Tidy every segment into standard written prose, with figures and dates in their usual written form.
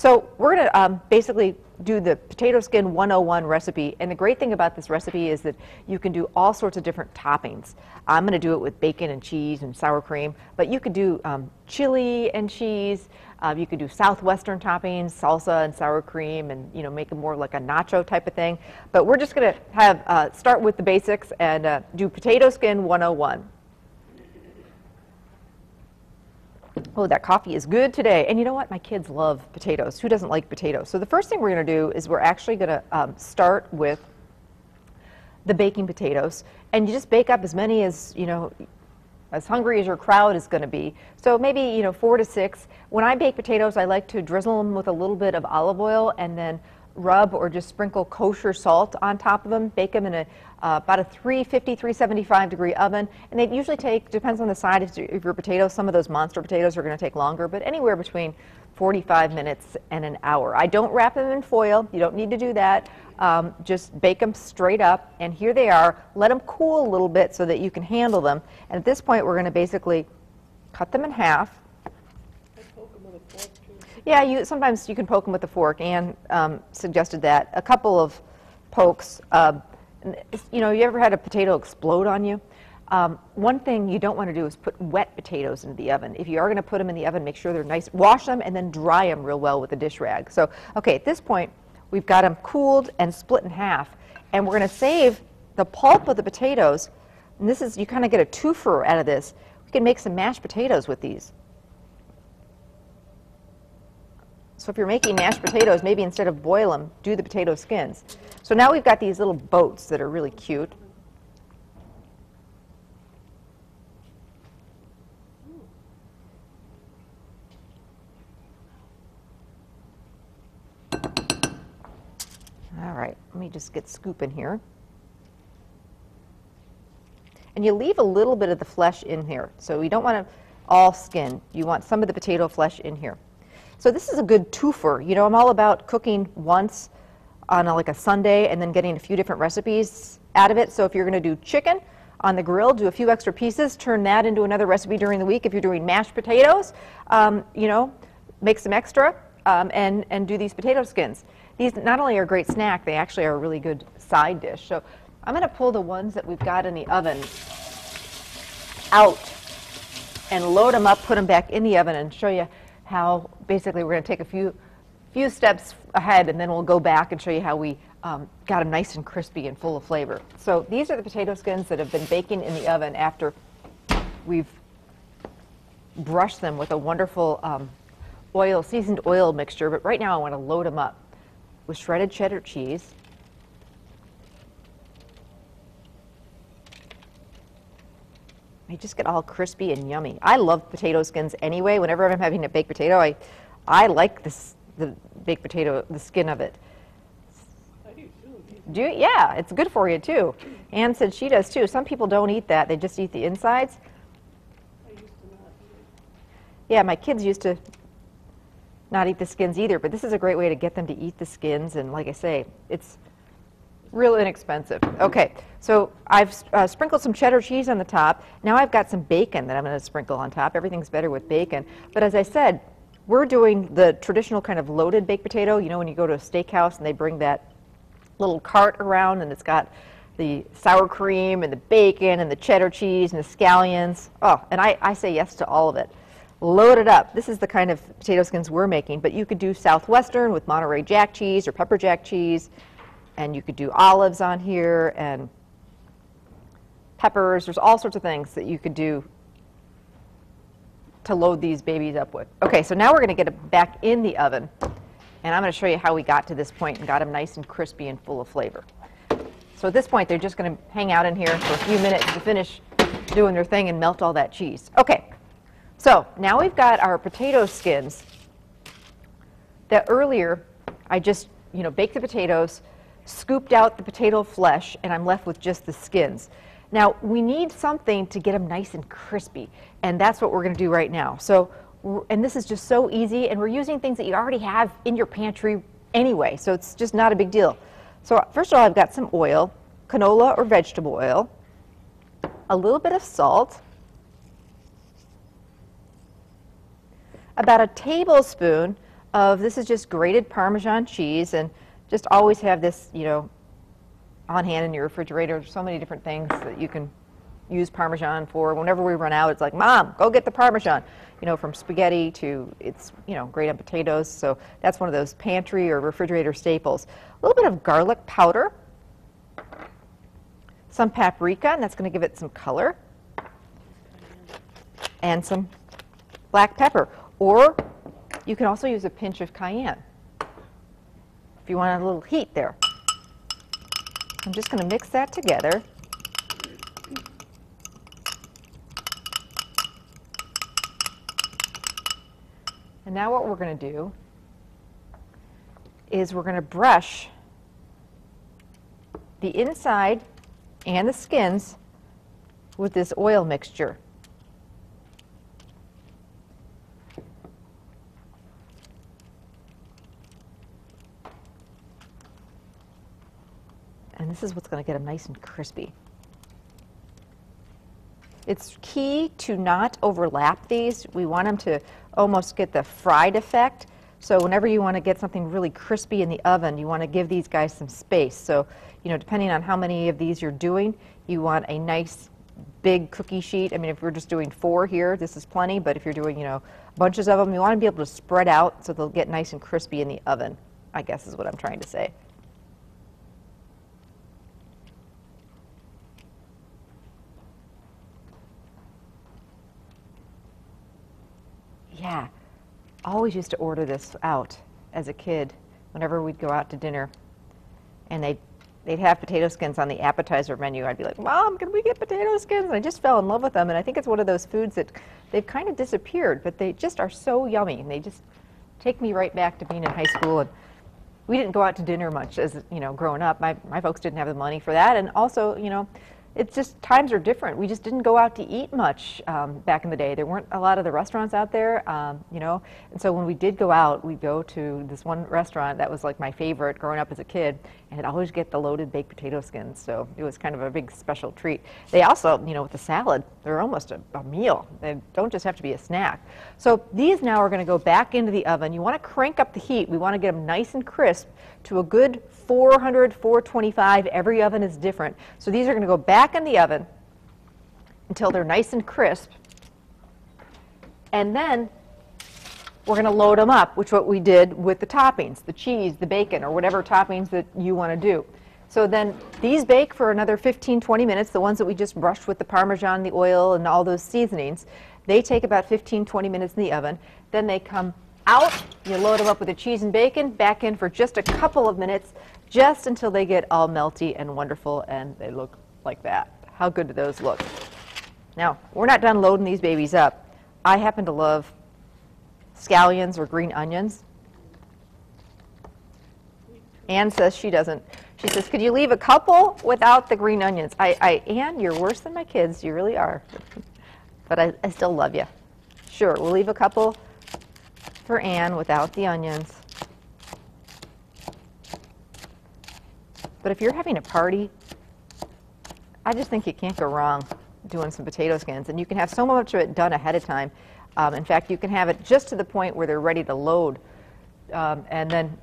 So we're going to basically do the potato skin 101 recipe, and the great thing about this recipe is that you can do all sorts of different toppings. I'm going to do it with bacon and cheese and sour cream, but you could do chili and cheese. You could do southwestern toppings, salsa and sour cream, and make it more like a nacho type of thing. But we're just going to have start with the basics and do potato skin 101. Oh, that coffee is good today. And you know what? My kids love potatoes. Who doesn't like potatoes? So the first thing we're going to do is we're actually going to start with the baking potatoes. And you just bake up as many as, as hungry as your crowd is going to be. So maybe, 4 to 6. When I bake potatoes, I like to drizzle them with a little bit of olive oil and then rub or just sprinkle kosher salt on top of them. Bake them in about a 350, 375 degree oven. And they usually take, depends on the size of your potatoes, some of those monster potatoes are going to take longer, but anywhere between 45 minutes and an hour. I don't wrap them in foil. You don't need to do that. Just bake them straight up, and here they are. Let them cool a little bit so that you can handle them. And at this point, we're going to basically cut them in half. Yeah, sometimes you can poke them with a fork. Anne suggested that. A couple of pokes. You ever had a potato explode on you? One thing you don't want to do is put wet potatoes into the oven. If you are going to put them in the oven, make sure they're nice. Wash them and then dry them real well with a dish rag. So, okay, at this point, we've got them cooled and split in half. And we're going to save the pulp of the potatoes. And this is, you kind of get a twofer out of this. We can make some mashed potatoes with these. So if you're making mashed potatoes, maybe instead of boil them, do the potato skins. So now we've got these little boats that are really cute. All right, let me just get scooping here. And you leave a little bit of the flesh in here. So you don't want to all skin. You want some of the potato flesh in here. So this is a good twofer. I'm all about cooking once on like a Sunday and then getting a few different recipes out of it. So if you're going to do chicken on the grill, do a few extra pieces, turn that into another recipe during the week. If you're doing mashed potatoes, make some extra and do these potato skins. These not only are a great snack, they actually are a really good side dish. So I'm going to pull the ones that we've got in the oven out and load them up, put them back in the oven, and show you how basically we're going to take a few steps ahead, and then we'll go back and show you how we got them nice and crispy and full of flavor. So these are the potato skins that have been baking in the oven after we've brushed them with a wonderful seasoned oil mixture. But right now I want to load them up with shredded cheddar cheese. They just get all crispy and yummy. I love potato skins anyway. Whenever I'm having a baked potato, I like the baked potato, the skin of it. I do too. Do you? Yeah, it's good for you too. Anne said she does too. Some people don't eat that. They just eat the insides. I used to not eat it. Yeah, my kids used to not eat the skins either, but this is a great way to get them to eat the skins. And like I say, it's real inexpensive. Okay, so I've sprinkled some cheddar cheese on the top. Now I've got some bacon that I'm going to sprinkle on top. Everything's better with bacon. But as I said, we're doing the traditional kind of loaded baked potato. When you go to a steakhouse and they bring that little cart around and it's got the sour cream and the bacon and the cheddar cheese and the scallions. Oh, and I say yes to all of it. Load it up. This is the kind of potato skins we're making, but you could do Southwestern with Monterey Jack cheese or pepper jack cheese. And you could do olives on here and peppers. There's all sorts of things that you could do to load these babies up with. Okay, so now we're going to get it back in the oven. And I'm going to show you how we got to this point and got them nice and crispy and full of flavor. So at this point, they're just going to hang out in here for a few minutes to finish doing their thing and melt all that cheese. Okay, so now we've got our potato skins that earlier I just, baked the potatoes, scooped out the potato flesh, and I'm left with just the skins. Now, we need something to get them nice and crispy, and that's what we're going to do right now. So, and this is just so easy, and we're using things that you already have in your pantry anyway, so it's just not a big deal. So first of all, I've got some oil, canola or vegetable oil, a little bit of salt, about a tablespoon of, this is just grated Parmesan cheese, and just always have this, you know, on hand in your refrigerator. There's so many different things that you can use Parmesan for. Whenever we run out, it's like, Mom, go get the Parmesan. You know, from spaghetti to, it's, you know, great on potatoes. So that's one of those pantry or refrigerator staples. A little bit of garlic powder, some paprika, and that's going to give it some color, and some black pepper. Or you can also use a pinch of cayenne if you want a little heat there. I'm just going to mix that together. And now what we're going to do is we're going to brush the inside and the skins with this oil mixture. And this is what's going to get them nice and crispy. It's key to not overlap these. We want them to almost get the fried effect. So whenever you want to get something really crispy in the oven, you want to give these guys some space. So, you know, depending on how many of these you're doing, you want a nice big cookie sheet. I mean, if we're just doing 4 here, this is plenty. But if you're doing, you know, bunches of them, you want to be able to spread out so they'll get nice and crispy in the oven, I guess is what I'm trying to say. Yeah, always used to order this out as a kid whenever we'd go out to dinner, and they'd have potato skins on the appetizer menu. I'd be like, Mom, can we get potato skins? And I just fell in love with them, and I think it's one of those foods that they've kind of disappeared, but they just are so yummy, and they just take me right back to being in high school. And we didn't go out to dinner much as, you know, growing up. My folks didn't have the money for that, and also, you know, it's just times are different. We just didn't go out to eat much back in the day. There weren't a lot of the restaurants out there, you know, and so when we did go out, we'd go to this one restaurant that was like my favorite growing up as a kid, and I'd always get the loaded baked potato skins, so it was kind of a big special treat. They also, you know, with the salad, they're almost a meal. They don't just have to be a snack. So these now are going to go back into the oven. You want to crank up the heat. We want to get them nice and crisp to a good 400, 425. Every oven is different. So these are going to go back in the oven until they're nice and crisp. And then we're going to load them up, which is what we did with the toppings, the cheese, the bacon, or whatever toppings that you want to do. So then these bake for another 15, 20 minutes, the ones that we just brushed with the Parmesan, the oil, and all those seasonings. They take about 15, 20 minutes in the oven. Then they come out, you load them up with the cheese and bacon, back in for just a couple of minutes, just until they get all melty and wonderful, and they look like that. How good do those look? Now, we're not done loading these babies up. I happen to love scallions or green onions. Ann says she doesn't. She says, could you leave a couple without the green onions? Ann, you're worse than my kids. You really are. But I still love you. Sure, we'll leave a couple for Ann without the onions. But if you're having a party, I just think you can't go wrong doing some potato skins. And you can have so much of it done ahead of time. In fact, you can have it just to the point where they're ready to load, and then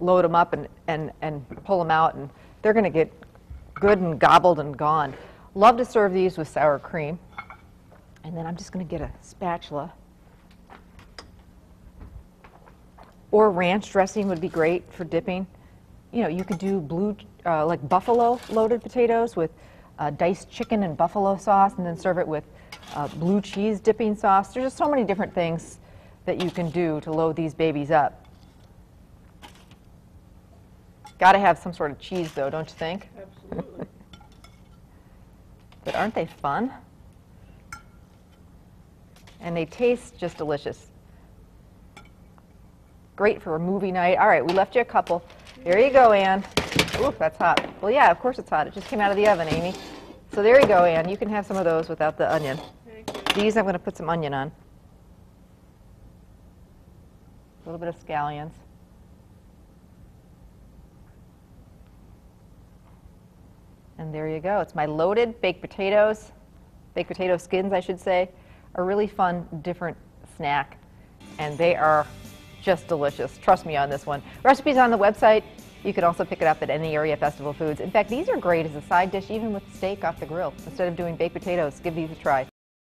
load them up and pull them out, and they're going to get good and gobbled and gone. Love to serve these with sour cream. And then I'm just going to get a spatula. Or ranch dressing would be great for dipping. You know, you could do like buffalo loaded potatoes with diced chicken and buffalo sauce, and then serve it with blue cheese dipping sauce. There's just so many different things that you can do to load these babies up. Got to have some sort of cheese, though, don't you think? Absolutely. But aren't they fun? And they taste just delicious. Great for a movie night. All right, we left you a couple. There you go, Ann. Ooh, that's hot. Well, yeah, of course it's hot. It just came out of the oven, Amy. So there you go, Ann. You can have some of those without the onion. Thank you. These I'm going to put some onion on. A little bit of scallions. And there you go. It's my loaded baked potatoes, baked potato skins, I should say. A really fun, different snack. And they are just delicious. Trust me on this one. Recipes on the website. You can also pick it up at any area festival foods. In fact, these are great as a side dish, even with steak off the grill. Instead of doing baked potatoes, give these a try.